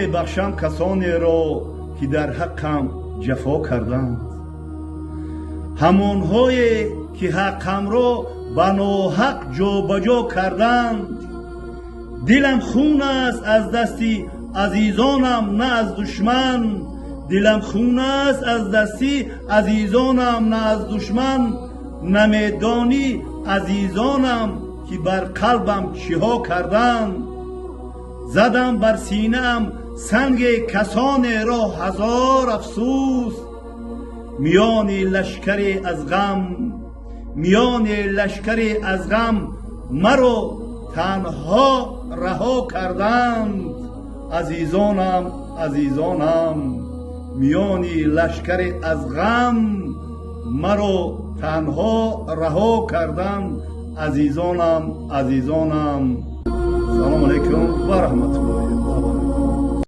بخشم کسانی را که در حقم جفا کردند، همانهایی که حقم را به ناحق جابجا کردند. دلم خون است از دستی عزیزانم نه از دشمن، دلم خون است از دستی عزیزانم نه از دشمن. نمیدانی عزیزانم که بر قلبم چیها کردند. زدم بر سینه‌ام سنگ کسانی را هزار افسوس. میان لشکری از غم مرا تنها رها کردند. عزیزانم میان لشکری از غم مرا تنها رها کردند. عزیزانم. سلام علیکم و رحمت الله.